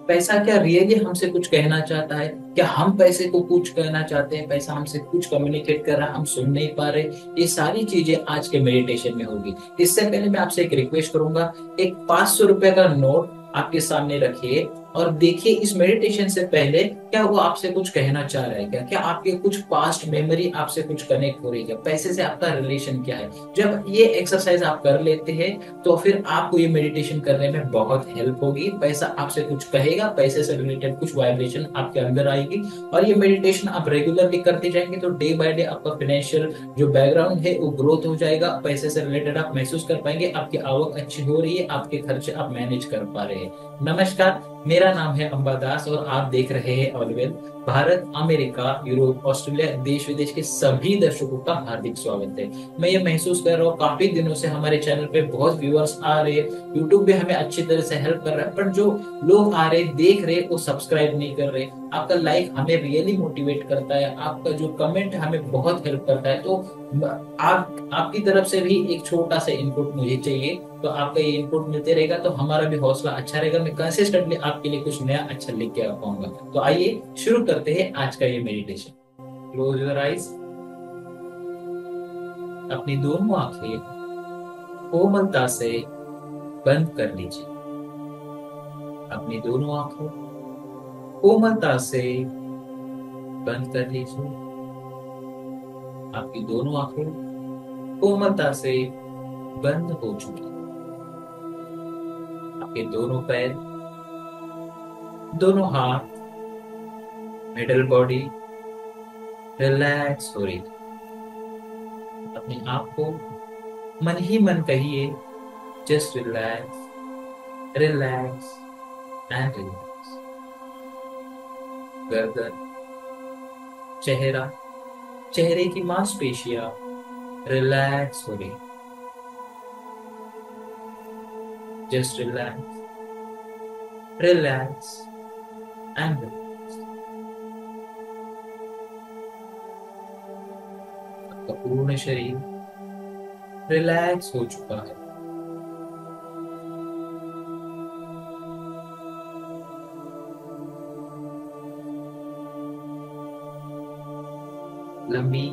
पैसा क्या रियली हमसे कुछ कहना चाहता है? क्या हम पैसे को कुछ कहना चाहते हैं? पैसा हमसे कुछ कम्युनिकेट कर रहा है, हम सुन नहीं पा रहे? ये सारी चीजें आज के मेडिटेशन में होगी। इससे पहले मैं आपसे एक रिक्वेस्ट करूंगा, एक 500 रुपए का नोट आपके सामने रखिए और देखिए इस मेडिटेशन से पहले क्या वो आपसे कुछ कहना चाह रहा है। क्या आपके कुछ पास्ट मेमोरी आपसे कुछ कनेक्ट हो रही है? पैसे से आपका रिलेशन क्या है? जब ये एक्सरसाइज आप कर लेते हैं तो फिर आपको ये मेडिटेशन करने में बहुत हेल्प होगी। पैसा आपसे कुछ कहेगा, पैसे से रिलेटेड कुछ वाइब्रेशन आपके अंदर आएगी, और ये मेडिटेशन आप रेगुलरली करते जाएंगे तो डे बाय डे आपका फाइनेंशियल जो बैकग्राउंड है वो ग्रोथ हो जाएगा। पैसे से रिलेटेड आप महसूस कर पाएंगे, आपकी आवक अच्छी हो रही है, आपके खर्चे आप मैनेज कर पा रहे हैं। नमस्कार, मेरा नाम है अंबादास और आप देख रहे हैं ऑलवेल। भारत, अमेरिका, यूरोप, ऑस्ट्रेलिया, देश विदेश के सभी दर्शकों का हार्दिक स्वागत है। मैं ये महसूस कर रहा हूँ काफी दिनों से हमारे चैनल पे बहुत व्यूअर्स आ रहे हैं, यूट्यूब भी हमें अच्छी तरह से हेल्प कर रहा है, पर जो लोग आ रहे देख रहे वो सब्सक्राइब नहीं कर रहे। आपका लाइक हमें रियली मोटिवेट करता है, आपका जो कमेंट हमें बहुत हेल्प करता है। तो आप आपकी तरफ से भी एक छोटा सा इनपुट मुझे चाहिए। तो आपका ये इनपुट मिलते रहेगा तो हमारा भी हौसला अच्छा रहेगा, मैं कंसिस्टेंटली आपके लिए कुछ नया अच्छा लिख के आ पाऊंगा। तो आइए शुरू करते हैं आज का ये मेडिटेशन। Close your eyes. अपनी दोनों आंखें कोमलता से बंद कर लीजिए। अपनी दोनों आंखें कोमलता से बंद कर लीजिए। आपकी दोनों आंखें कोमलता से बंद हो चुकी हैं। आपके दोनों पैर, दोनों हाथ, मिडल बॉडी रिलैक्स हो रही है। अपने आप को मन ही मन कहिए, just relax, relax and relax. गर्दन, चेहरा, चेहरे की मांसपेशियां रिलैक्स हो रही। Just relax, relax and relax. आपका पूर्ण शरीर रिलैक्स हो चुका है। लंबी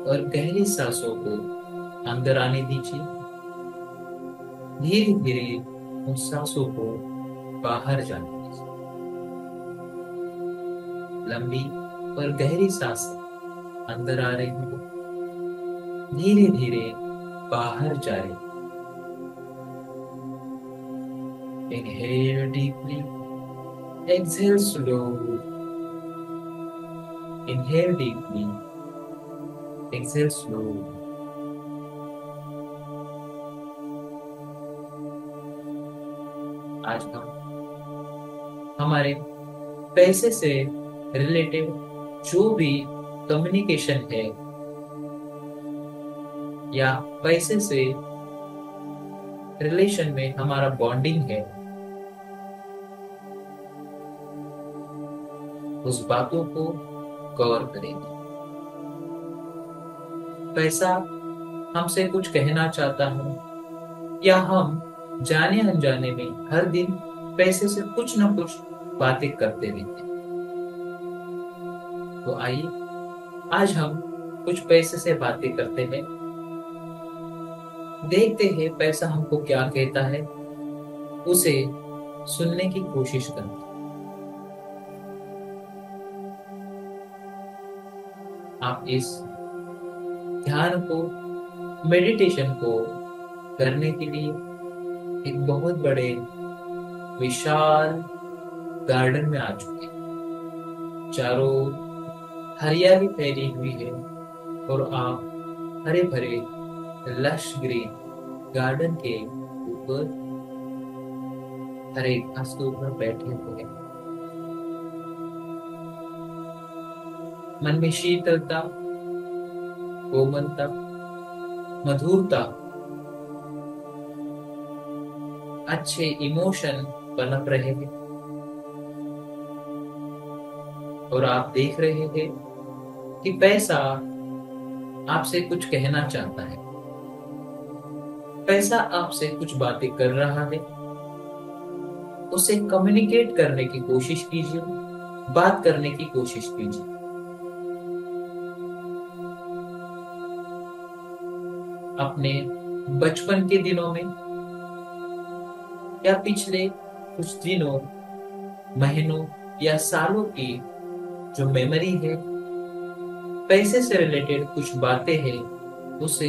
और गहरी सांसों को अंदर आने दीजिए। धीरे धीरे उन सांसों को बाहर जाने दीजिए। लंबी और गहरी सांसें अंदर आ रही हैं, धीरे धीरे बाहर जा रही। Inhale deeply, exhale slowly. Inhale deeply, exhale slowly. आज हम हमारे पैसे से रिलेटेड जो भी कम्युनिकेशन है या पैसे से रिलेशन में हमारा बॉन्डिंग है, उस बातों को कवर करेंगे। पैसा हमसे कुछ कहना चाहता है या हम जाने अनजाने में हर दिन पैसे से कुछ ना कुछ बातें करते रहते हैं। तो आइए आज हम कुछ पैसे से बातें करते हैं, देखते हैं पैसा हमको क्या कहता है, उसे सुनने की कोशिश करते हैं। आप इस ध्यान को, मेडिटेशन को करने के लिए एक बहुत बड़े विशाल गार्डन में आ चुके हैं। चारों हरियाली फैली हुई है और आप हरे भरे लश ग्रीन गार्डन के ऊपर हरे घास के ऊपर बैठे हुए हैं। मन में शीतलता, कोमलता, मधुरता, अच्छे इमोशन पनप रहे हैं और आप देख रहे हैं कि पैसा आपसे कुछ कहना चाहता है। पैसा आपसे कुछ बातें कर रहा है, उससे कम्युनिकेट करने की कोशिश कीजिए, बात करने की कोशिश कीजिए। अपने बचपन के दिनों में या पिछले कुछ दिनों, महीनों या सालों की जो मेमोरी है, पैसे से रिलेटेड कुछ बातें हैं, उसे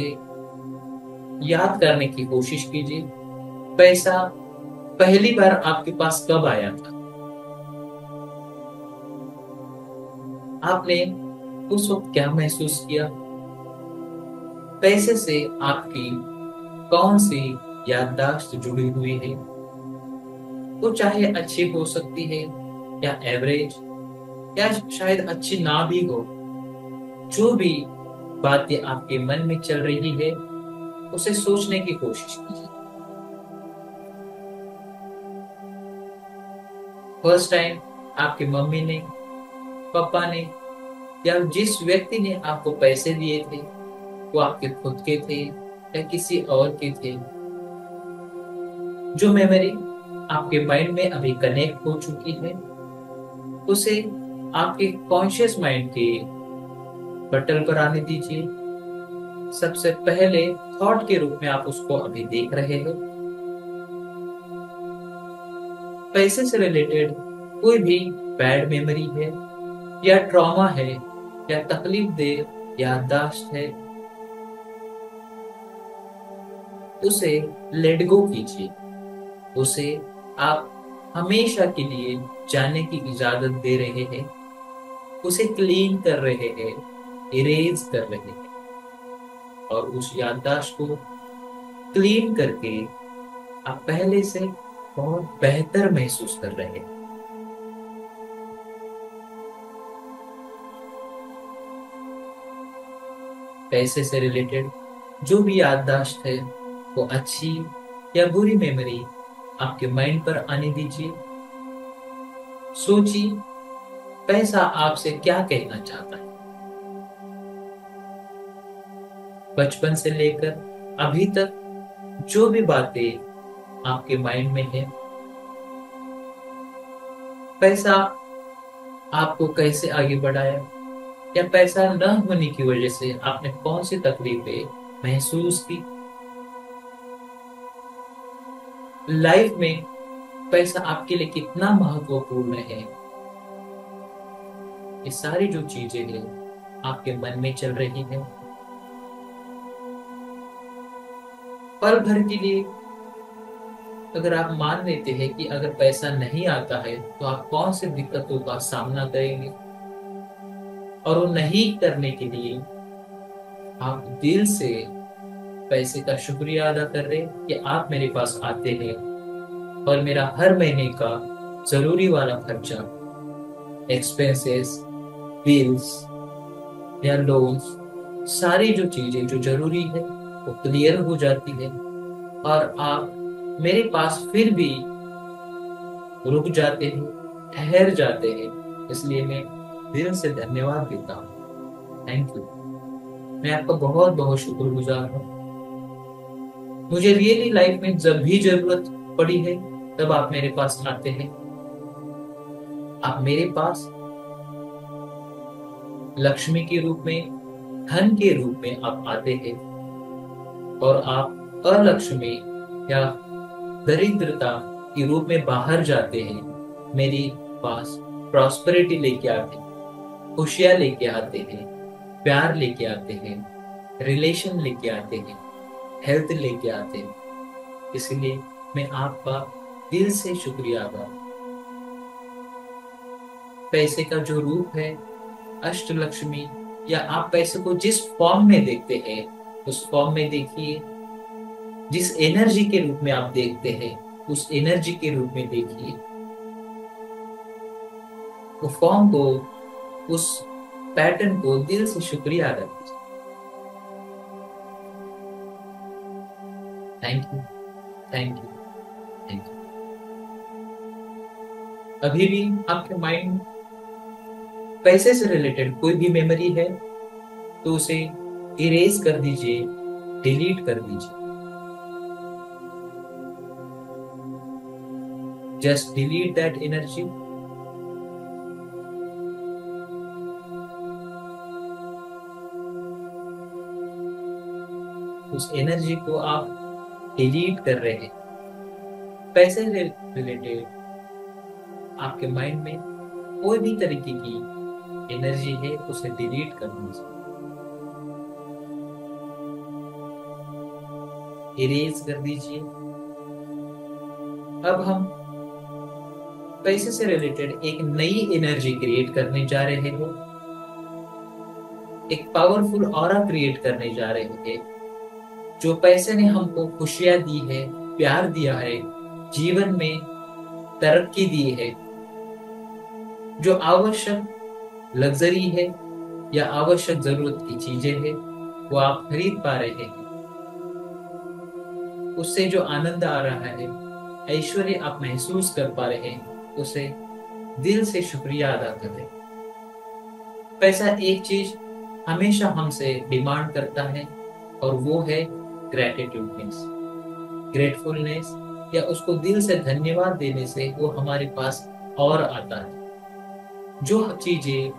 याद करने की कोशिश कीजिए। पैसा पहली बार आपके पास कब आया था? आपने उस वक्त क्या महसूस किया? पैसे से आपकी कौन सी याददाश्त जुड़ी हुई है? वो चाहे अच्छी हो सकती है या एवरेज, या शायद अच्छी ना भी हो। जो भी बातें आपके मन में चल रही है, उसे सोचने की कोशिश कीजिए। फर्स्ट टाइम आपकी मम्मी ने, पापा ने, या जिस व्यक्ति ने आपको पैसे दिए थे, वो आपके खुद के थे या किसी और के थे? जो मेमोरी आपके माइंड में अभी कनेक्ट हो चुकी है, उसे आपके कॉन्शियस माइंड के पटल पर आने दीजिए। सबसे पहले थॉट के रूप में आप उसको अभी देख रहे हैं। पैसे से रिलेटेड कोई भी बैड मेमोरी है या ट्रॉमा है या तकलीफ दे याददाश्त है, उसे लेट गो कीजिए। उसे आप हमेशा के लिए जाने की इजाजत दे रहे हैं। उसे क्लीन कर रहे हैं, इरेज कर रहे हैं, और उस याददाश्त को क्लीन करके आप पहले से बहुत बेहतर महसूस कर रहे हैं। पैसे से रिलेटेड जो भी याददाश्त है, वो अच्छी या बुरी मेमोरी आपके माइंड पर आने दीजिए। सोचिए, पैसा आपसे क्या कहना चाहता है? बचपन से लेकर अभी तक जो भी बातें आपके माइंड में है, पैसा आपको कैसे आगे बढ़ाया, या पैसा न होने की वजह से आपने कौन सी तकलीफें महसूस की? लाइफ में पैसा आपके लिए कितना महत्वपूर्ण है? ये सारी जो चीजें हैं आपके मन में चल रही है। पल भर के लिए अगर आप मान लेते हैं कि अगर पैसा नहीं आता है तो आप कौन सी दिक्कतों का सामना करेंगे, और वो नहीं करने के लिए आप दिल से पैसे का शुक्रिया अदा कर रहे हैं कि आप मेरे पास आते हैं और मेरा हर महीने का जरूरी वाला खर्चा, एक्सपेंसेस, बिल्स या लोन्स, सारी जो चीजें जो जरूरी है वो क्लियर हो जाती है, और आप मेरे पास फिर भी रुक जाते हैं, ठहर जाते हैं। इसलिए मैं दिल से धन्यवाद देता हूँ। Thank you. मैं आपका बहुत बहुत शुक्रगुजार हूँ। मुझे रियली लाइफ में जब भी जरूरत पड़ी है, तब आप मेरे पास आते हैं। आप मेरे पास लक्ष्मी के रूप में, धन के रूप में आप आते हैं, और आप अलक्ष्मी या दरिद्रता के रूप में बाहर जाते हैं। मेरे पास प्रॉस्पेरिटी लेके आते हैं, खुशियां लेके आते हैं, प्यार लेके आते हैं, रिलेशन लेके आते हैं, हेल्थ लेके आते हैं। इसलिए मैं आपका दिल से शुक्रिया अदा। पैसे का जो रूप है अष्टलक्ष्मी, या आप पैसे को जिस फॉर्म में देखते हैं उस फॉर्म में देखिए। जिस एनर्जी के रूप में आप देखते हैं उस एनर्जी के रूप में देखिए। वो फॉर्म को, उस पैटर्न को दिल से शुक्रिया अदा कीजिए। Thank you, thank you, thank you. अभी भी आपके माइंड पैसे से रिलेटेड कोई भी मेमोरी है तो उसे इरेज कर दीजिए, डिलीट कर दीजिए। Just delete that energy. उस एनर्जी को आप डिलीट कर रहे हैं। पैसे रिलेटेड आपके माइंड में कोई भी तरीके की एनर्जी है उसे डिलीट कर दीजिए, इरेज कर दीजिए। अब हम पैसे से रिलेटेड एक नई एनर्जी क्रिएट करने जा रहे हैं, एक पावरफुल ऑरा क्रिएट करने जा रहे हैं। जो पैसे ने हमको खुशियां दी है, प्यार दिया है, जीवन में तरक्की दी है, जो आवश्यक लग्जरी है या आवश्यक जरूरत की चीजें हैं वो आप खरीद पा रहे हैं, उससे जो आनंद आ रहा है, ऐश्वर्य आप महसूस कर पा रहे हैं, उसे दिल से शुक्रिया अदा करें। पैसा एक चीज हमेशा हमसे डिमांड करता है और वो है ग्रेटिट्यूडनेस, ग्रेटफुलनेस, या उसको दिल से धन्यवाद देने से वो हमारे पास और आता है। जो चीजें,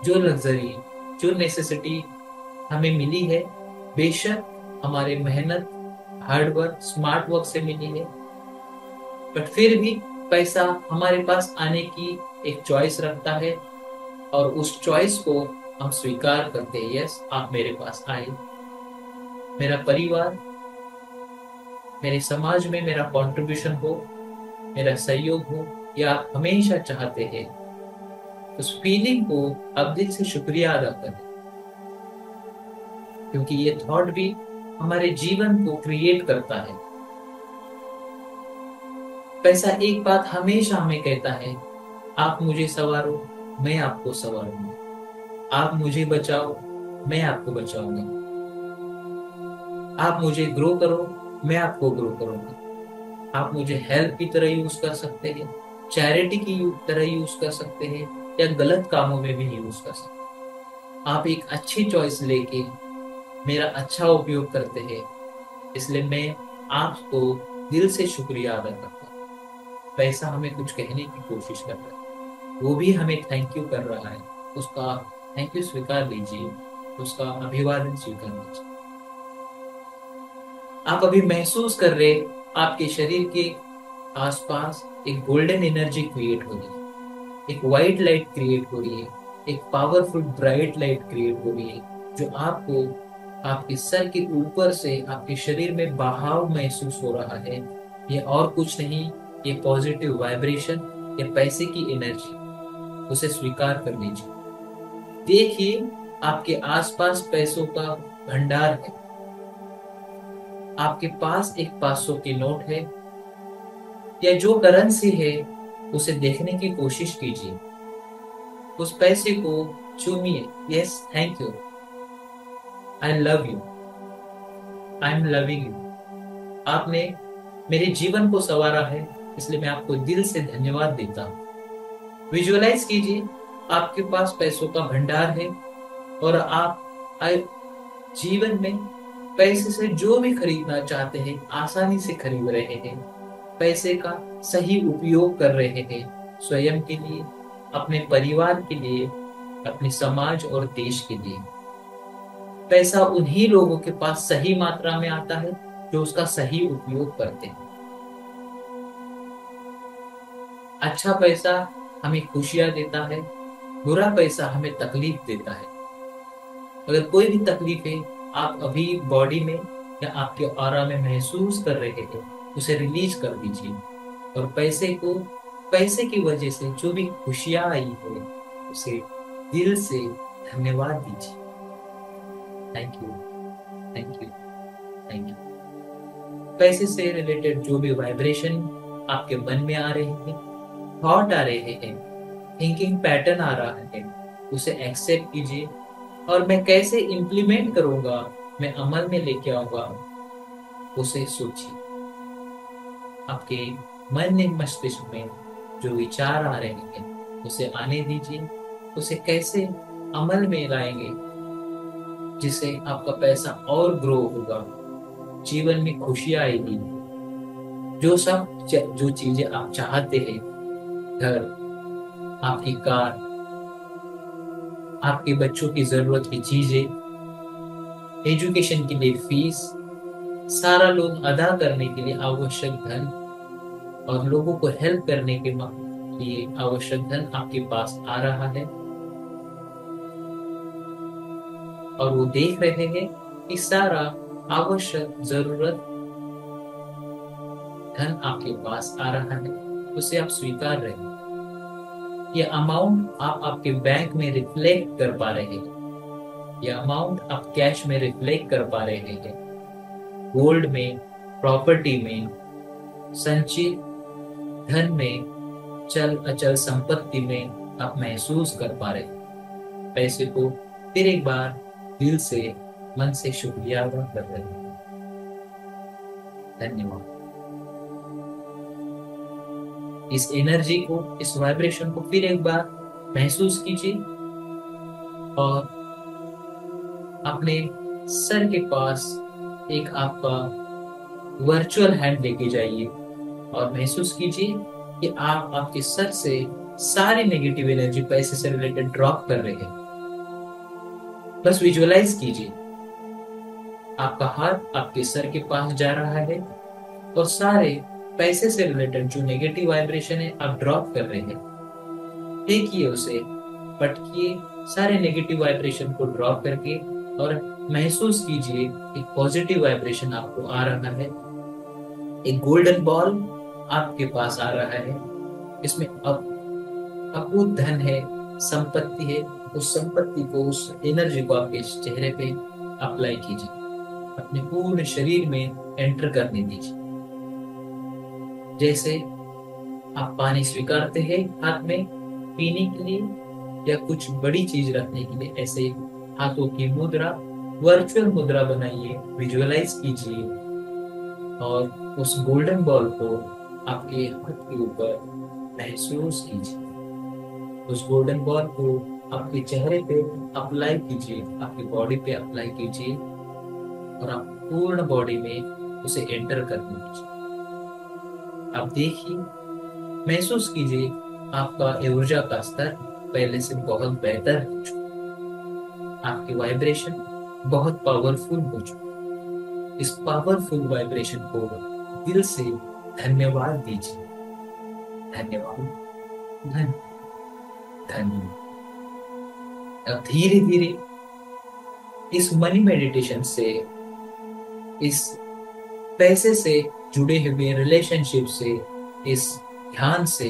जो लग्जरी, जो नेसेसिटी हमें मिली है, बेशक हमारे मेहनत, हार्ड वर्क, स्मार्ट वर्क से मिली है, बट फिर भी पैसा हमारे पास आने की एक चॉइस रखता है और उस चॉइस को हम स्वीकार करते हैं। यस, आप मेरे पास आए, मेरा परिवार, मेरे समाज में मेरा कंट्रीब्यूशन हो, मेरा सहयोग हो, या आप हमेशा चाहते हैं, उस फीलिंग को आप दिल से शुक्रिया अदा करें, क्योंकि ये थॉट भी हमारे जीवन को क्रिएट करता है। पैसा एक बात हमेशा हमें कहता है, आप मुझे संवारो, मैं आपको संवारूंगा। आप मुझे बचाओ, मैं आपको बचाऊंगा। आप मुझे ग्रो करो, मैं आपको ग्रो करूंगा। आप मुझे हेल्प की तरह यूज कर सकते हैं, चैरिटी की तरह यूज कर सकते हैं, या गलत कामों में भी यूज कर सकते हैं। आप एक अच्छी चॉइस लेके मेरा अच्छा उपयोग करते हैं, इसलिए मैं आपको दिल से शुक्रिया अदा करता हूँ। पैसा हमें कुछ कहने की कोशिश कर रहा है, वो भी हमें थैंक यू कर रहा है, उसका थैंक यू स्वीकार लीजिए, उसका अभिवादन स्वीकार लीजिए। आप अभी महसूस कर रहे, आपके शरीर के आसपास एक गोल्डन एनर्जी क्रिएट हो रही है, एक व्हाइट लाइट क्रिएट हो रही है, एक पावरफुल ब्राइट लाइट क्रिएट हो रही है, जो आपको आपके सर के ऊपर से आपके शरीर में बहाव महसूस हो रहा है। ये और कुछ नहीं, ये पॉजिटिव वाइब्रेशन या पैसे की एनर्जी, उसे स्वीकार कर लीजिए। देखिए, आपके आसपास पैसों का भंडार है। आपके पास एक 500 की नोट है या जो करेंसी है, उसे देखने की कोशिश कीजिए, उस पैसे को चूमिए। Yes, thank you, I love you, I am loving you. आपने मेरे जीवन को संवारा है, इसलिए मैं आपको दिल से धन्यवाद देता हूँ। विजुअलाइज कीजिए, आपके पास पैसों का भंडार है और आप जीवन में पैसे से जो भी खरीदना चाहते हैं आसानी से खरीद रहे हैं। पैसे का सही उपयोग कर रहे हैं, स्वयं के लिए, अपने परिवार के लिए, अपने समाज और देश के लिए। पैसा उन्हीं लोगों के पास सही मात्रा में आता है जो उसका सही उपयोग करते हैं। अच्छा पैसा हमें खुशियां देता है, बुरा पैसा हमें तकलीफ देता है। अगर कोई भी तकलीफ है आप अभी बॉडी में या आपके ऑरा में महसूस कर रहे हैं, उसे रिलीज कर दीजिए और पैसे को, पैसे की वजह से जो भी खुशियां आई है, उसे दिल से धन्यवाद दीजिए। Thank you, thank you, thank you. पैसे से रिलेटेड जो भी वाइब्रेशन आपके मन में आ रहे हैं, थॉट आ रहे हैं, थिंकिंग पैटर्न आ रहा है, उसे एक्सेप्ट कीजिए और मैं कैसे इम्प्लीमेंट करूंगा, मैं अमल में लेके आऊंगा, उसे सोचिए। आपके मन में, मस्तिष्क में जो विचार आ रहे हैं, उसे आने दीजिए। उसे कैसे अमल में लाएंगे जिससे आपका पैसा और ग्रो होगा, जीवन में खुशियां आएगी, जो चीजें आप चाहते हैं, घर, आपकी कार, आपके बच्चों की जरूरत की चीजें, एजुकेशन के लिए फीस, सारा लोन अदा करने के लिए आवश्यक धन और लोगों को हेल्प करने के लिए आवश्यक धन आपके पास आ रहा है। और वो देख रहे हैं कि सारा आवश्यक जरूरत धन आपके पास आ रहा है, उसे आप स्वीकार रहे हैं। ये अमाउंट आप आपके बैंक में रिफ्लेक्ट कर पा रहे हैं, ये अमाउंट आप कैश में रिफ्लेक्ट कर पा रहे हैं, गोल्ड में, प्रॉपर्टी में, संचित धन में, चल अचल संपत्ति में आप महसूस कर पा रहे हैं। पैसे को फिर एक बार दिल से, मन से शुक्रिया अदा कर रहे हैं। धन्यवाद। इस एनर्जी को, इस वाइब्रेशन को फिर एक बार महसूस कीजिए और अपने सर के पास एक आपका वर्चुअल हैंड लेके जाइए और महसूस कीजिए कि आप आपके सर से सारी नेगेटिव एनर्जी पैसे से रिलेटेड ड्रॉप कर रहे हैं। बस विजुअलाइज कीजिए आपका हाथ आपके सर के पास जा रहा है और सारे पैसे से रिलेटेड जो नेगेटिव वाइब्रेशन है आप ड्रॉप कर रहे हैं। फेंकिए उसे, पटकिए सारे नेगेटिव वाइब्रेशन को ड्रॉप करके और महसूस कीजिए एक पॉजिटिव वाइब्रेशन आपको आ रहा है। एक गोल्डन बॉल आपके पास आ रहा है, इसमें अकूत धन है, संपत्ति है। उस संपत्ति को, उस एनर्जी को आपके चेहरे पे अप्लाई कीजिए, अपने पूर्ण शरीर में एंटर करने दीजिए। जैसे आप पानी स्वीकारते हैं हाथ में पीने के लिए या कुछ बड़ी चीज रखने के लिए, ऐसे हाथों की मुद्रा, वर्चुअल मुद्रा बनाइए, विजुअलाइज कीजिए और उस गोल्डन बॉल को आपके हाथ के ऊपर महसूस कीजिए। उस गोल्डन बॉल को आपके चेहरे पे अप्लाई कीजिए, आपकी बॉडी पे अप्लाई कीजिए और आप पूर्ण बॉडी में उसे एंटर करने दीजिए। आप देखिए, महसूस कीजिए आपका ऊर्जा का स्तर पहले से बहुत बेहतर हो चुका, आपकी वाइब्रेशन बहुत पावरफुल हो चुकी। इस पावरफुल वाइब्रेशन को दिल से धन्यवाद दीजिए। धन्यवाद, धन्यवाद। अब धीरे धीरे इस मनी मेडिटेशन से, इस पैसे से जुड़े हुए रिलेशनशिप से, इस ध्यान से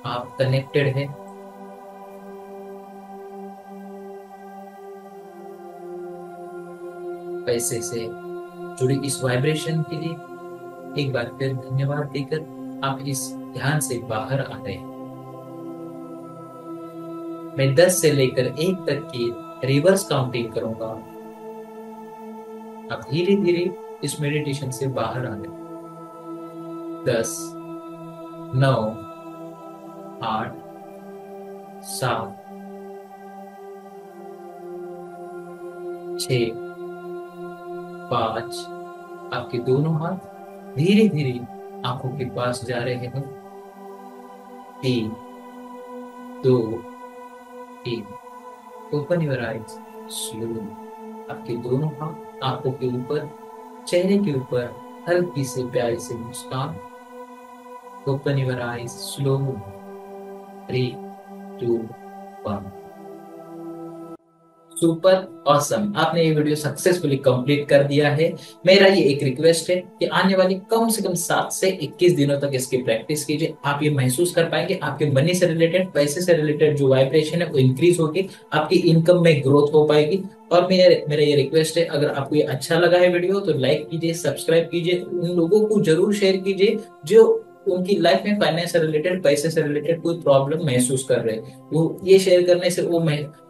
आप कनेक्टेड हैं। पैसे से जुड़ी इस वाइब्रेशन के लिए एक बार फिर धन्यवाद देकर आप इस ध्यान से बाहर आ रहे हैं। मैं 10 से लेकर 1 तक की रिवर्स काउंटिंग करूंगा। आप धीरे धीरे इस मेडिटेशन से बाहर आ रहे हैं। 10, 9, 8, 7, 6, 5। आपके दोनों हाथ धीरे धीरे आंखों के पास जा रहे हैं। 3, 2, 1। Open your eyes slowly. आपके दोनों हाथ आंखों के ऊपर, चेहरे के ऊपर हल्की से प्यारी से मुस्कान। Open your eyes slowly. 3, 2, 1। Super awesome, आपने ये वीडियो सक्सेसफुली कंप्लीट कर दिया है। मेरा ये एक रिक्वेस्ट है कि आने वाली कम से कम 7 से 21 दिनों तक इसकी प्रैक्टिस कीजिए। आप ये महसूस कर पाएंगे आपके मनी से रिलेटेड, पैसे से रिलेटेड जो वाइब्रेशन है वो इंक्रीज होगी, आपकी इनकम में ग्रोथ हो पाएगी। और मेरा ये रिक्वेस्ट है, अगर आपको ये अच्छा लगा है वीडियो तो लाइक कीजिए, सब्सक्राइब कीजिए, उन लोगों को जरूर शेयर कीजिए जो उनकी लाइफ में फाइनेंस से रिलेटेड, पैसे से रिलेटेड कोई प्रॉब्लम महसूस कर रहे हैं। वो ये शेयर करने से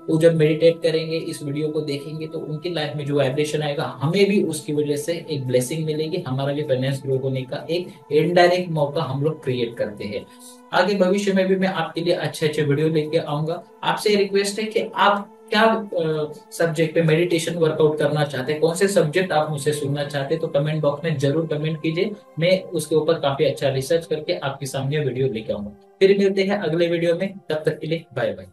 वो जब मेडिटेट करेंगे, इस वीडियो को देखेंगे तो उनकी लाइफ में जो वाइब्रेशन आएगा, हमें भी उसकी वजह से एक ब्लेसिंग मिलेगी। हमारा भी फाइनेंस ग्रो होने का एक इनडायरेक्ट मौका हम लोग क्रिएट करते हैं। आगे भविष्य में भी मैं आपके लिए अच्छे अच्छे वीडियो लेके आऊंगा। आपसे रिक्वेस्ट है कि आप क्या सब्जेक्ट पे मेडिटेशन वर्कआउट करना चाहते हैं, कौन से सब्जेक्ट आप मुझसे सुनना चाहते हैं, तो कमेंट बॉक्स में जरूर कमेंट कीजिए। मैं उसके ऊपर काफी अच्छा रिसर्च करके आपके सामने वीडियो लेके आऊंगा। फिर मिलते हैं अगले वीडियो में, तब तक के लिए बाय बाय।